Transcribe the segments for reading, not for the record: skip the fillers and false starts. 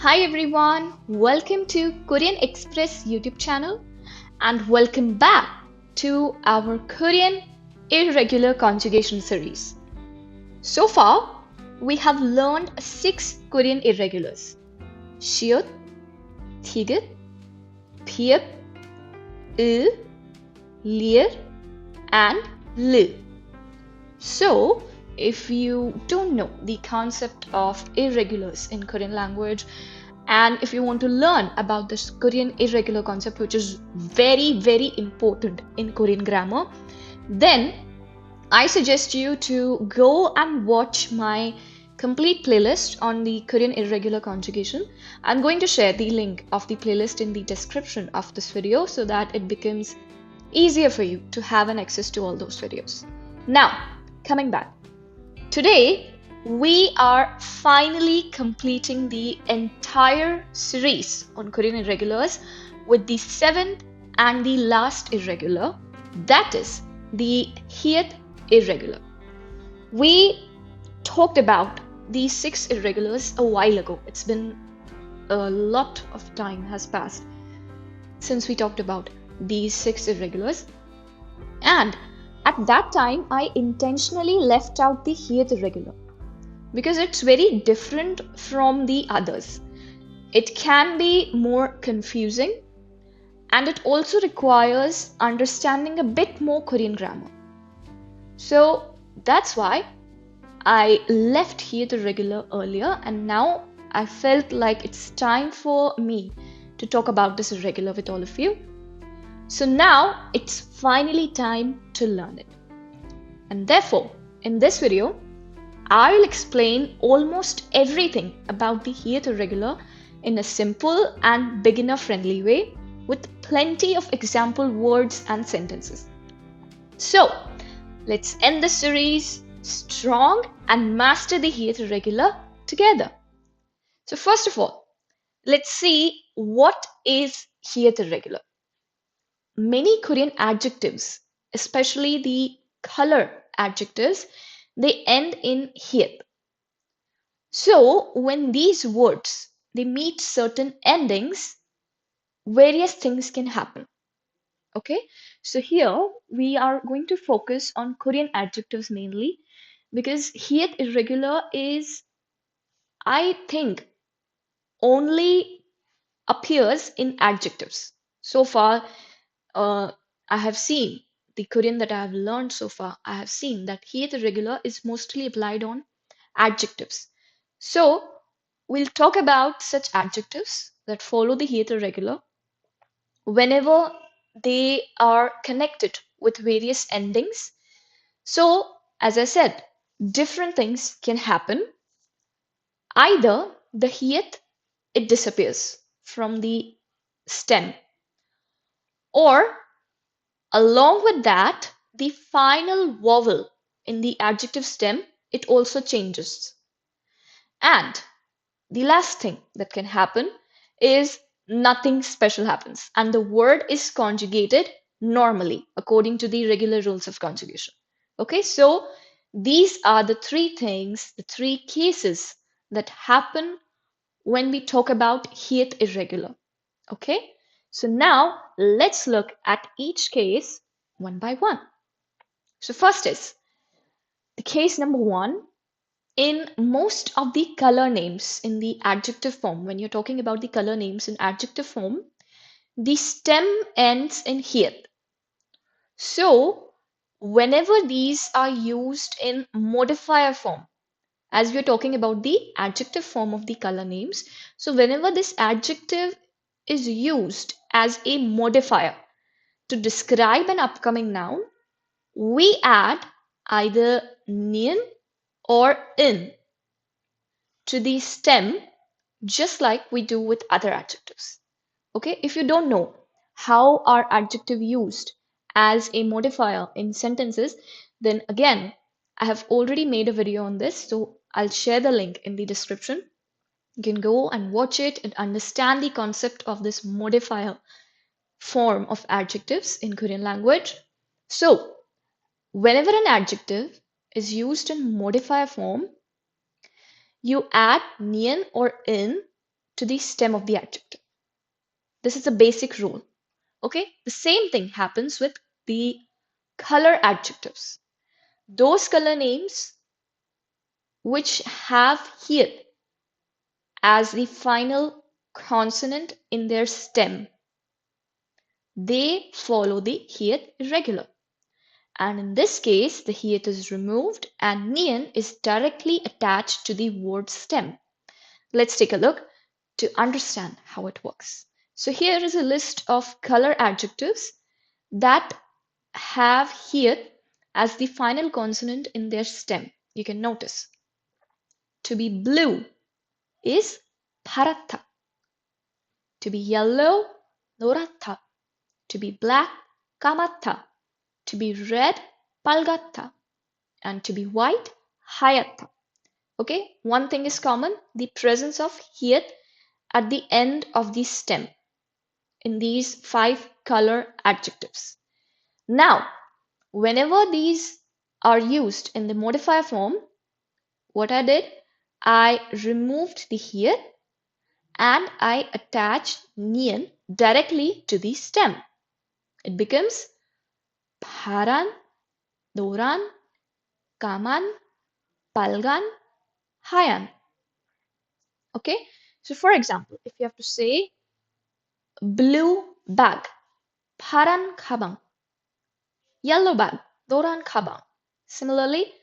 Hi everyone, welcome to Korean Express YouTube channel and welcome back to our Korean Irregular Conjugation series. So far, we have learned 6 Korean irregulars: 시옷, 티귿, 피읍, 을, 리을, and 르. So, if you don't know the concept of irregulars in Korean language, and if you want to learn about this Korean irregular concept, which is very important in Korean grammar, then I suggest you to go and watch my complete playlist on the Korean irregular conjugation. I'm going to share the link of the playlist in the description of this video so that it becomes easier for you to have an access to all those videos. Now, coming back. Today, we are finally completing the entire series on Korean irregulars with the 7th and the last irregular, that is the Hiet irregular. We talked about these 6 irregulars a while ago. It's been a lot of time has passed since we talked about these 6 irregulars, and at that time, I intentionally left out the Hiet irregular because it's very different from the others. It can be more confusing and it also requires understanding a bit more Korean grammar. So that's why I left Hiet irregular earlier, and now I felt like it's time for me to talk about this irregular with all of you. So now it's finally time to learn it. And therefore, in this video, I'll explain almost everything about the Hiet irregular in a simple and beginner-friendly way with plenty of example words and sentences. So, let's end the series strong and master the Hiet irregular together. So first of all, let's see what is Hiet irregular. Many Korean adjectives, especially the color adjectives, they end in hiet. So when these words they meet certain endings, various things can happen. Okay, so here we are going to focus on Korean adjectives mainly because hiet irregular is, I think, only appears in adjectives. So far, I have seen the Korean that I have learned so far, I have seen that Hiet irregular is mostly applied on adjectives. So we'll talk about such adjectives that follow the Hiet irregular whenever they are connected with various endings. So, as I said, different things can happen. Either the Hiet it disappears from the stem, or along with that, the final vowel in the adjective stem, it also changes. And the last thing that can happen is nothing special happens and the word is conjugated normally according to the regular rules of conjugation. Okay, so these are the 3 things, the 3 cases that happen when we talk about Hiet irregular. Okay, so now let's look at each case one by one. So first is the case number 1. In most of the color names in the adjective form, when you're talking about the color names in adjective form, the stem ends in hiet. So whenever these are used in modifier form, as we're talking about the adjective form of the color names, so whenever this adjective is used as a modifier to describe an upcoming noun, we add either nien or in to the stem, just like we do with other adjectives. Okay, if you don't know how are adjective used as a modifier in sentences, then again, I have already made a video on this, so I'll share the link in the description. You can go and watch it and understand the concept of this modifier form of adjectives in Korean language. So, whenever an adjective is used in modifier form, you add nien or in to the stem of the adjective. This is a basic rule. Okay, the same thing happens with the color adjectives. Those color names which have here as the final consonant in their stem, they follow the here irregular. And in this case, the here is removed and nian is directly attached to the word stem. Let's take a look to understand how it works. So here is a list of color adjectives that have here as the final consonant in their stem. You can notice. To be blue is 파랗다. To be yellow, 노랗다. To be black, 까맣다. To be red, 빨갛다. And to be white, 하얗다. Okay, one thing is common, the presence of here at the end of the stem in these 5 color adjectives. Now, whenever these are used in the modifier form, what I did, I removed the here and I attached nian directly to the stem. It becomes 파란, 노란, 까만, 빨간, 하얀. Okay, so for example, if you have to say blue bag, 파란 가방, yellow bag, 노란 가방. Similarly,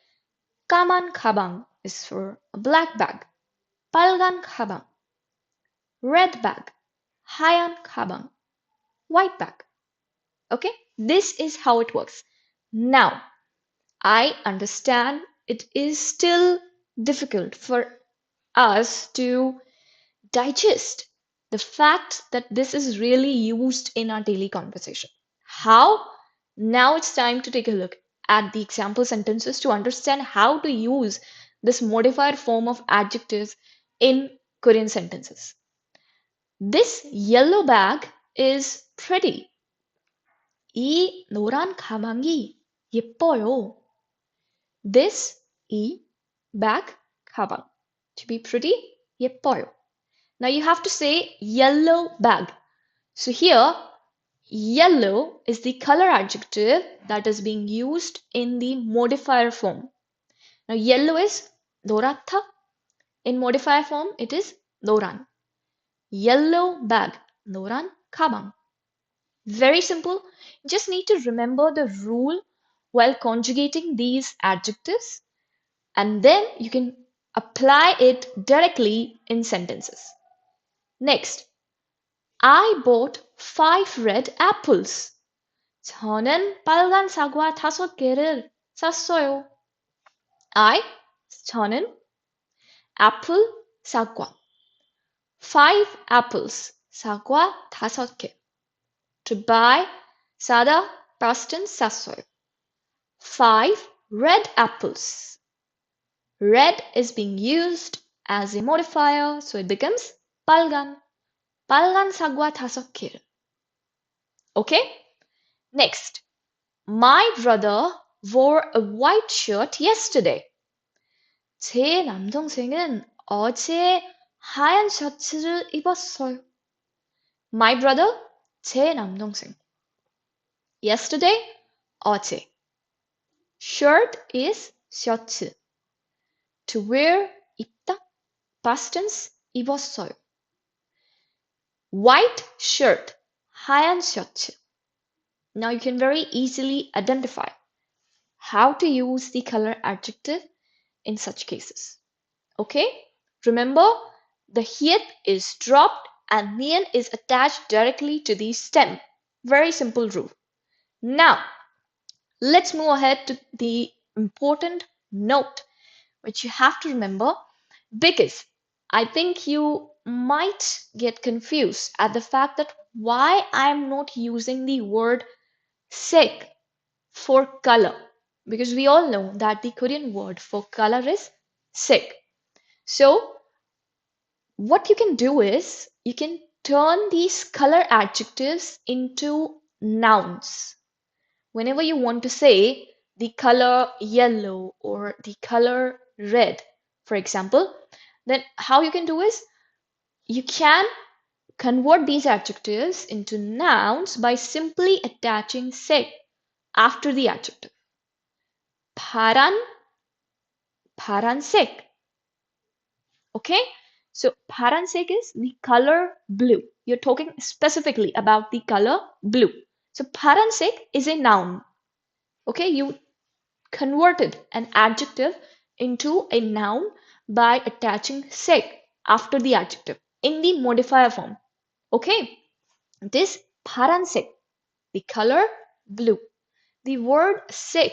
까만 가방 is for a black bag, 빨간 가방, red bag, 하얀 가방, white bag. Okay, this is how it works. Now, I understand it is still difficult for us to digest the fact that this is really used in our daily conversation. How? Now it's time to take a look at the example sentences to understand how to use this modifier form of adjectives in Korean sentences. This yellow bag is pretty. 이 노란 가방이 예뻐요. This 이 bag 가방. To be pretty, 예뻐요. Now you have to say yellow bag. So here, yellow is the color adjective that is being used in the modifier form. Now yellow is 노랗다. In modifier form, it is 노란. Yellow bag, 노란 가방. Very simple. You just need to remember the rule while conjugating these adjectives, and then you can apply it directly in sentences. Next, I bought 5 red apples. 저는 빨간 사과 5개를 샀어요. 저는 apple, 사과. 5 apples, 사과 5개. To buy, 사다, past tense 샀어요. 5 red apples. Red is being used as a modifier, so it becomes 빨간. 빨간 사과 5개를. Okay? Next, my brother wore a white shirt yesterday. 제 남동생은 어제 하얀 셔츠를 입었어요. My brother, 제 남동생. Yesterday, 어제. Shirt is 셔츠. To wear, 입다. Past tense, 입었어요. White shirt, 하얀 셔츠. Now you can very easily identify how to use the color adjective in such cases. Okay? Remember, the hier is dropped and nian is attached directly to the stem. Very simple rule. Now, let's move ahead to the important note which you have to remember, because I think you might get confused at the fact that why I'm not using the word 색 for color, because we all know that the Korean word for color is 색. So what you can do is you can turn these color adjectives into nouns. Whenever you want to say the color yellow or the color red, for example, then how you can do is You can convert these adjectives into nouns by simply attaching "색" after the adjective. 파란, 파란색. Okay? So paran색 is the color blue. You're talking specifically about the color blue. So paran색 is a noun. Okay? You converted an adjective into a noun by attaching "sek" after the adjective in the modifier form. Okay? This paran색, the color blue. The word "sek"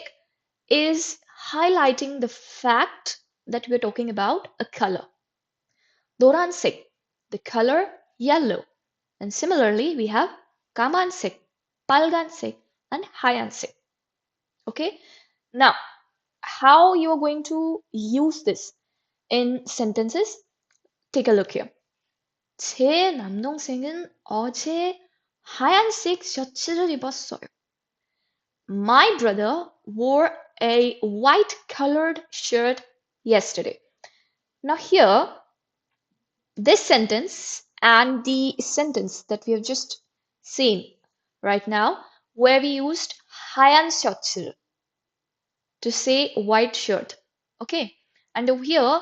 is highlighting the fact that we're talking about a color. 노란색, the color yellow. And similarly, we have 까만색, 빨간색, and 하얀색. Okay? Now, how you are going to use this in sentences? Take a look here. 제 남동생은 어제 하얀색 셔츠를 입었어요. My brother wore a white-colored shirt yesterday. Now here, this sentence and the sentence that we have just seen right now, where we used 하얀 셔츠 to say white shirt. Okay, and over here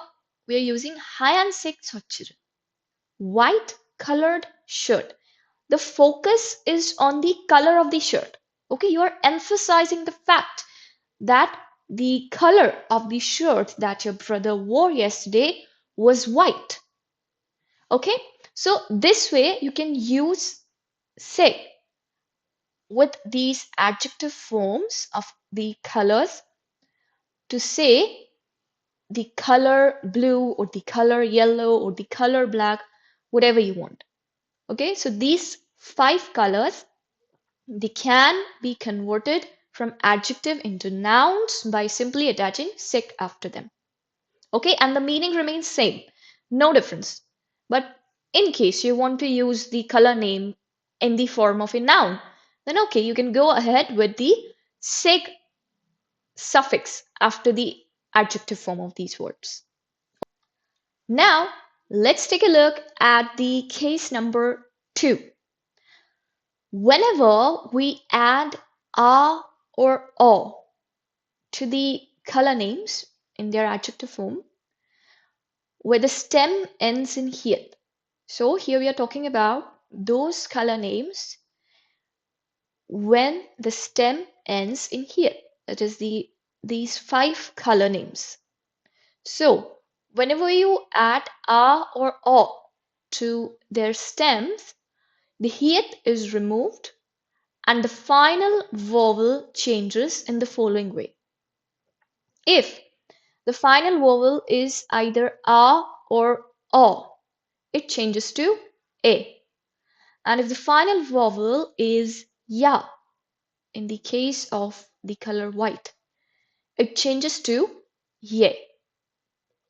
we are using 하얀색 셔츠, white colored shirt. The focus is on the color of the shirt. Okay, you are emphasizing the fact that the color of the shirt that your brother wore yesterday was white. Okay, so this way you can use "say" with these adjective forms of the colors to say the color blue or the color yellow or the color black, whatever you want. Okay, so these 5 colors, they can be converted from adjective into nouns by simply attaching "sek" after them. Okay, and the meaning remains same, no difference. But in case you want to use the color name in the form of a noun, then okay, you can go ahead with the "sek" suffix after the adjective form of these words. Now, let's take a look at the case number 2. Whenever we add "a" or "o" to the color names in their adjective form, where the stem ends in "hiet." So here we are talking about those color names when the stem ends in "hiet. That is these 5 color names. So whenever you add "a" or "o" to their stems, the "hiet" is removed and the final vowel changes in the following way. If the final vowel is either "a" or "o," it changes to "a." And if the final vowel is "ya," in the case of the color white, it changes to "ye."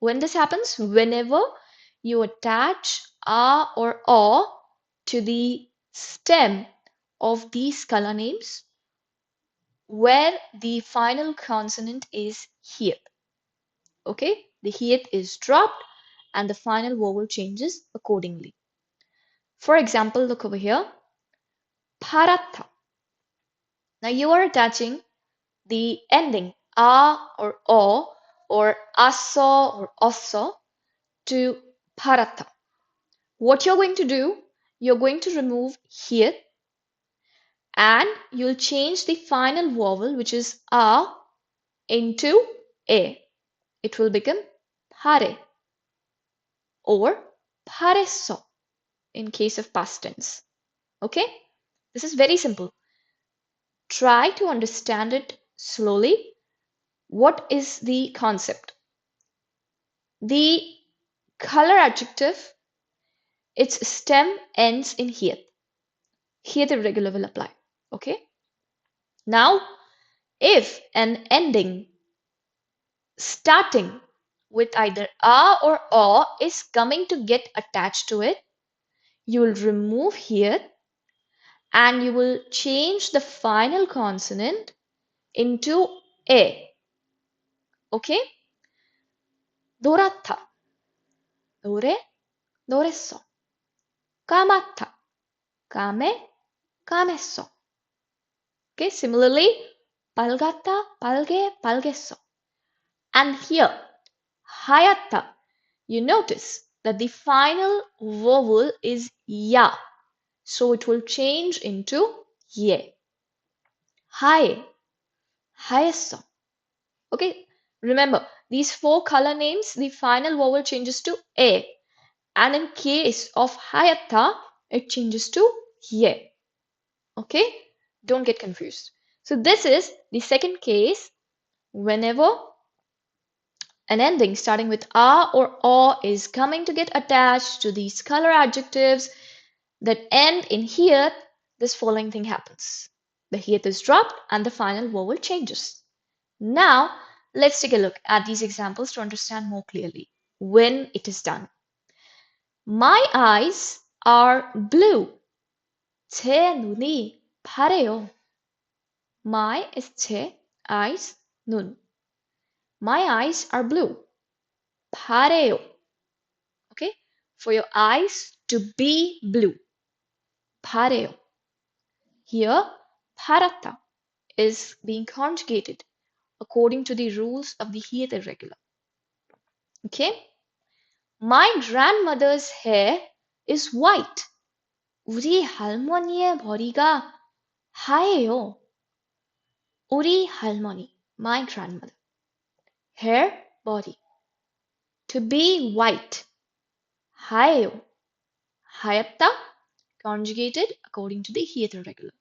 When this happens, whenever you attach "a" or "o" to the stem of these color names, where the final consonant is "hiet." Okay, the "hiet" is dropped and the final vowel changes accordingly. For example, look over here. 파랗다. Now you are attaching the ending "a" or "o" or "aso" or "oso" to 파랗다. What you're going to do, you're going to remove "hiet" and you'll change the final vowel, which is "a," into "a." It will become "파래" or "파랬어" in case of past tense. Okay? This is very simple. Try to understand it slowly. What is the concept? The color adjective, its stem ends in "hiet." Here the irregular will apply. Okay? Now, if an ending starting with either "a" or "o" is coming to get attached to it, you will remove "hiet" and you will change the final consonant into "a." Okay? 노랗다. 노래, 노랬어. 까맣다. 까매, 까맸어. Okay, similarly, 빨갛다, 빨개, 빨갰어. And here, 하얗다. You notice that the final vowel is ya. So it will change into ye. 하얘, 하였어. Okay, remember these four color names, the final vowel changes to a. And in case of 하얗다, it changes to ye. Okay, don't get confused. So this is the second case whenever an ending starting with a or o is coming to get attached to these color adjectives that end in here, this following thing happens. The here is dropped and the final vowel changes. Now, let's take a look at these examples to understand more clearly when it is done. My eyes are blue. 제 눈이 파래요. My is 제, eyes, 눈. My eyes are blue. 파래요. Okay? For your eyes to be blue. 파래요. Here, 파랗다 is being conjugated according to the rules of the here irregular. Okay? My grandmother's hair is white. 우리 할머니의 머리가 하얘요. 우리 할머니, my grandmother. Hair, body. To be white. 하얘요. 하얗다, conjugated according to the here irregular.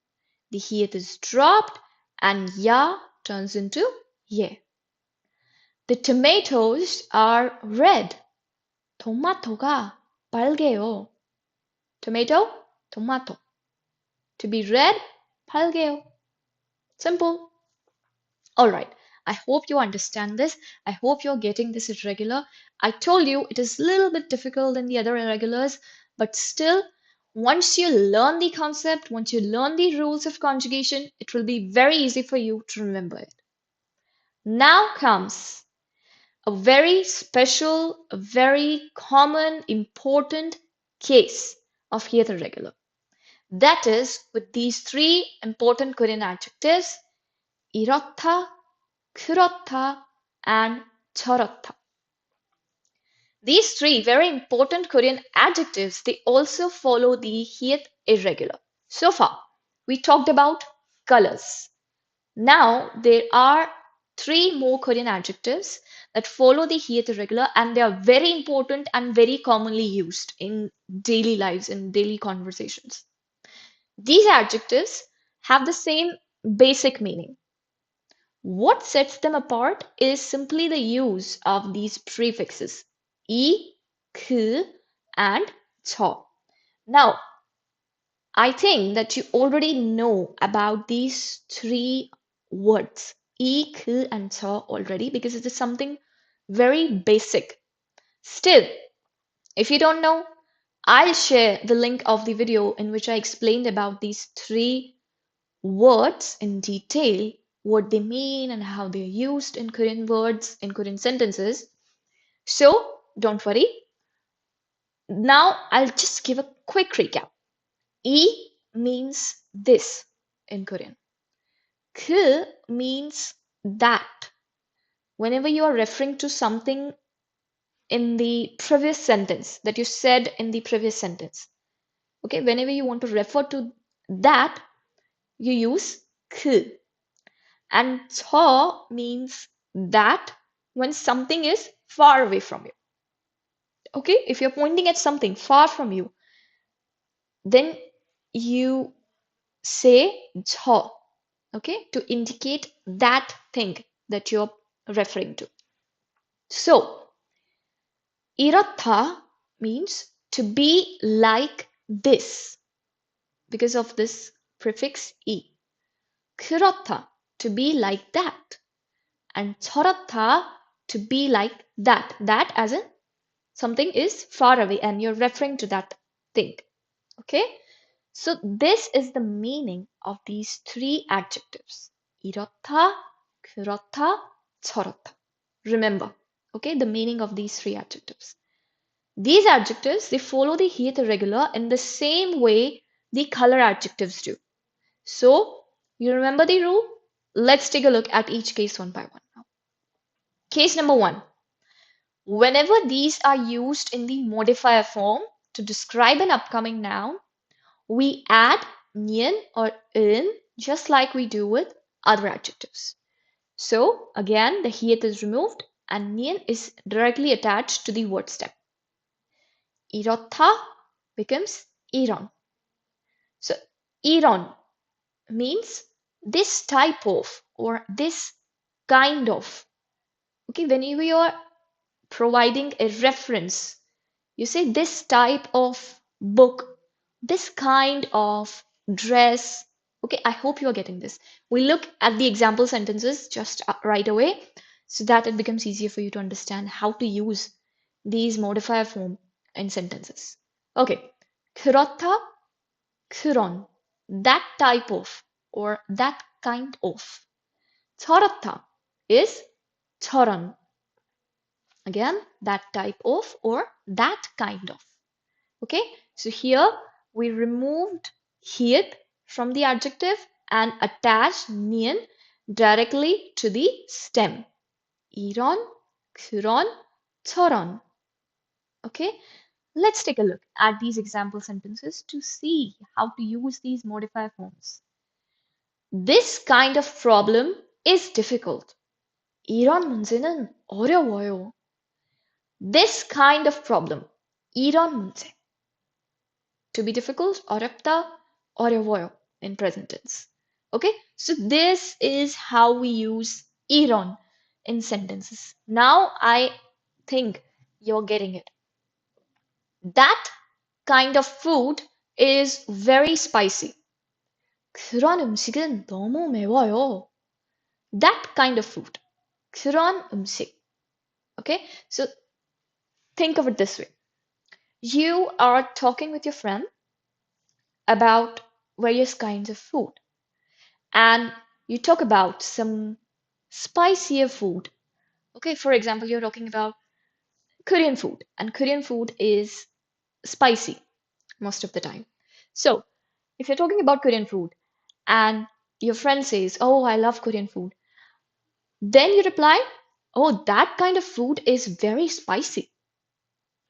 The here is dropped and ya turns into ye. The tomatoes are red. 토마토가 빨개요. Tomato, tomato. To be red, 빨개요. Simple. Alright, I hope you understand this. I hope you're getting this irregular. I told you it is a little bit difficult than the other irregulars, but still, once you learn the concept, once you learn the rules of conjugation, it will be very easy for you to remember it. Now comes a very special, a very common, important case of here irregular. That is with these three important Korean adjectives, 이렇다, 그렇다, and 저렇다. These three very important Korean adjectives, they also follow the here irregular. So far, we talked about colors. Now, there are three more Korean adjectives that follow the here irregular, and they are very important and very commonly used in daily lives, in daily conversations. These adjectives have the same basic meaning. What sets them apart is simply the use of these prefixes 이, 그, and 저. Now, I think that you already know about these three words 이, 그, and 저 already because it is something very basic. Still, if you don't know, I'll share the link of the video in which I explained about these three words in detail, what they mean and how they're used in Korean words, in Korean sentences. So don't worry. Now I'll just give a quick recap. 이 means this in Korean. 그 means that. Whenever you are referring to something in the previous sentence that you said in the previous sentence, okay, whenever you want to refer to that, you use 그. And 저 means that when something is far away from you. Okay, if you're pointing at something far from you, then you say 저, okay, to indicate that thing that you're referring to. So, 이렇다 means to be like this because of this prefix 이. 그렇다, to be like that. And 저렇다, to be like that. That as in something is far away and you're referring to that thing. Okay? So this is the meaning of these three adjectives. 이렇다, 그렇다, 저렇다. Remember, okay, the meaning of these three adjectives. These adjectives, they follow the heath irregular in the same way the color adjectives do. So, you remember the rule? Let's take a look at each case one by one now. Case number one. Whenever these are used in the modifier form to describe an upcoming noun, we add nien or in just like we do with other adjectives. So, again, the heath is removed and nien is directly attached to the word stem. 이렇다 becomes 이런. So, 이런 means this type of or this kind of. Okay, whenever you are providing a reference, you say this type of book, this kind of dress. Okay, I hope you are getting this. We look at the example sentences just right away so that it becomes easier for you to understand how to use these modifier form in sentences. Okay, 그렇다, 그런, that type of or that kind of. 저렇다 is 저런. Again, that type of or that kind of. Okay, so here we removed heath from the adjective and attached nien directly to the stem. 이런, 그런, 저런. Okay, let's take a look at these example sentences to see how to use these modifier forms. This kind of problem is difficult. 이런 문제는 어려워요. This kind of problem. 이런 문제. To be difficult, 어렵다, 어려워요 in present tense. Okay, so this is how we use 이런 in sentences. Now I think you're getting it. That kind of food is very spicy. 그런 음식은 너무 매워요. That kind of food. 그런 음식. Okay, so think of it this way. You are talking with your friend about various kinds of food, and you talk about some spicier food. Okay, for example, you're talking about Korean food, and Korean food is spicy most of the time. So, if you're talking about Korean food and your friend says, "Oh, I love Korean food," then you reply, "Oh, that kind of food is very spicy."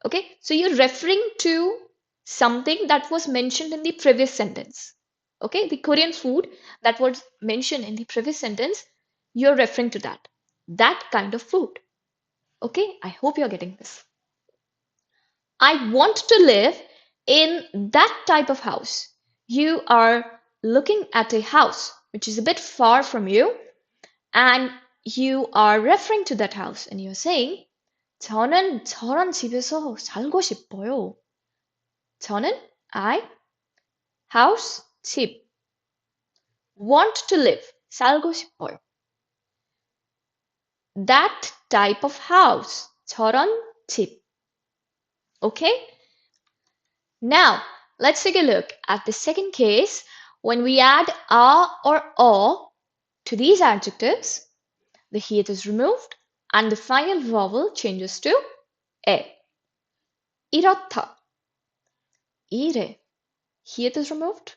Okay, so you're referring to something that was mentioned in the previous sentence. Okay, the Korean food that was mentioned in the previous sentence, you're referring to that. That kind of food. Okay, I hope you're getting this. I want to live in that type of house. You are looking at a house which is a bit far from you, and you are referring to that house and you're saying, 저는 저런 집에서 살고 싶어요. 저는 I house 집 want to live 살고 싶어요. That type of house 저런 집. Okay? Now, let's take a look at the second case when we add a or o to these adjectives. The heath is removed and the final vowel changes to e. 이렇다. 이래. Heath is removed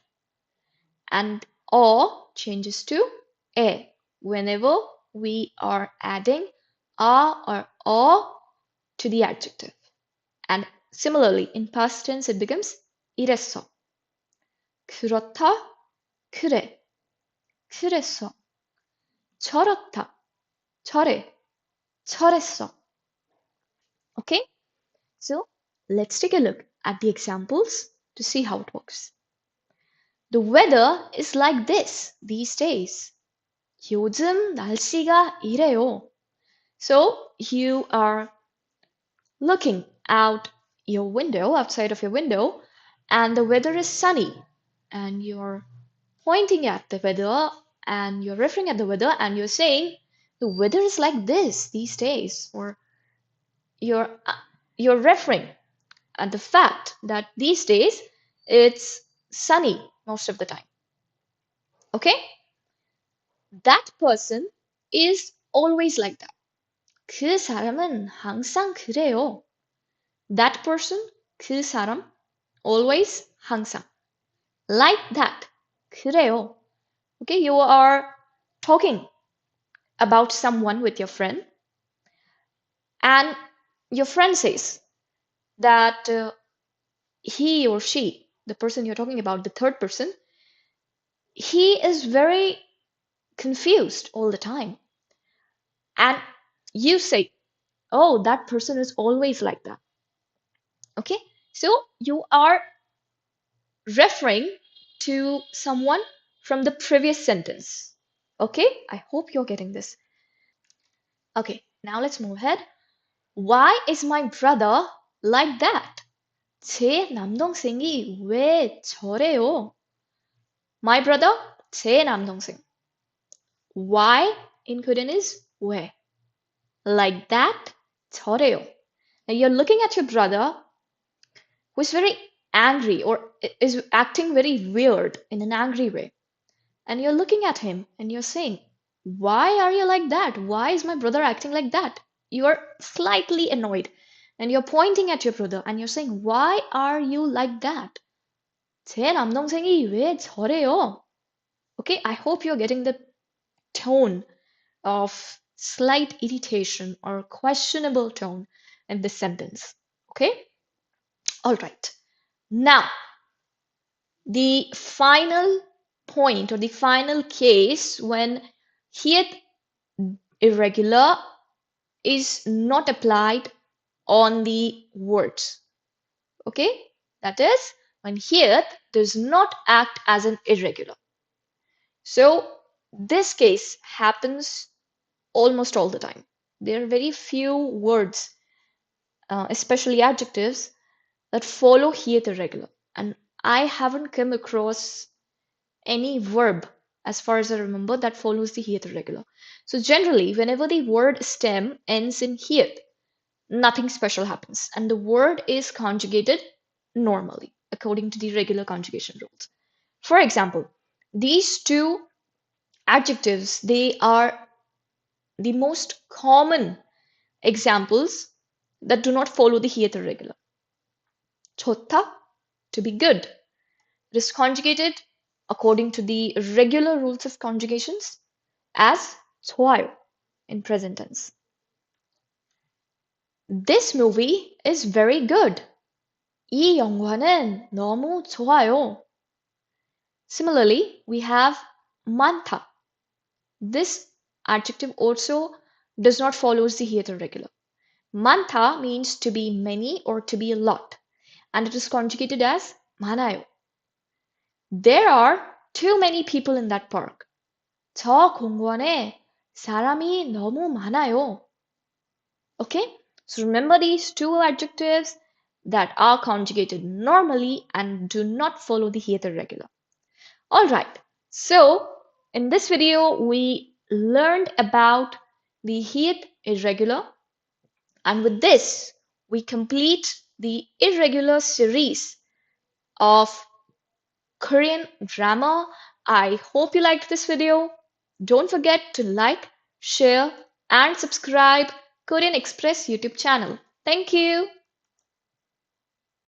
and o changes to e whenever we are adding a or o to the adjective. And similarly, in past tense, it becomes 이랬어. 그렇다, 그래, 그랬어. 저렇다, 저래, 저랬어. Okay? So, let's take a look at the examples to see how it works. The weather is like this these days. 요즘 날씨가 이래요. So, you are looking out your window, outside of your window, and the weather is sunny. And you're pointing at the weather and you're referring at the weather and you're saying, the weather is like this these days. Or you're referring at the fact that these days it's sunny most of the time. Okay? That person is always like that. 그 사람은 항상 그래요. That person, 그 사람, always, 항상. Like that. 그래요. Okay, you are talking about someone with your friend, and your friend says that he or she, the person you're talking about, the third person, he is very confused all the time. And you say, oh, that person is always like that. Okay, so you are referring to someone from the previous sentence. Okay, I hope you're getting this. Okay, now let's move ahead. Why is my brother like that? 제 남동생이 왜 저래요? My brother, 제 남동생. Why in Korean is 왜. Like that, 저래요. Now you're looking at your brother who is very angry or is acting very weird in an angry way. And you're looking at him and you're saying, why are you like that? Why is my brother acting like that? You are slightly annoyed and you're pointing at your brother and you're saying, why are you like that? 제 남동생이 왜 저래요? Okay, I hope you're getting the tone of slight irritation or questionable tone in this sentence. Okay? All right. Now, the final point or the final case when here irregular is not applied on the words. Okay? That is when here does not act as an irregular. So this case happens almost all the time. There are very few words, especially adjectives, that follow here irregular. And I haven't come across any verb, as far as I remember, that follows the here irregular. So generally, whenever the word stem ends in here, nothing special happens, and the word is conjugated normally according to the regular conjugation rules. For example, these two adjectives, they are the most common examples that do not follow the here irregular. 좋다, to be good. It is conjugated according to the regular rules of conjugations as 좋아요 in present tense. This movie is very good. 이 영화는 너무 좋아요. Similarly, we have 많다. This adjective also does not follow the here irregular. 많다 means to be many or to be a lot, and it is conjugated as 많아요. There are too many people in that park. 저 공원에 사람이 너무 많아요. Okay? So remember these two adjectives that are conjugated normally and do not follow the here irregular. Alright, so in this video we learned about the here irregular, and with this we complete the irregular series of Korean grammar. I hope you liked this video. Don't forget to like, share and subscribe Korean Express YouTube channel. Thank you.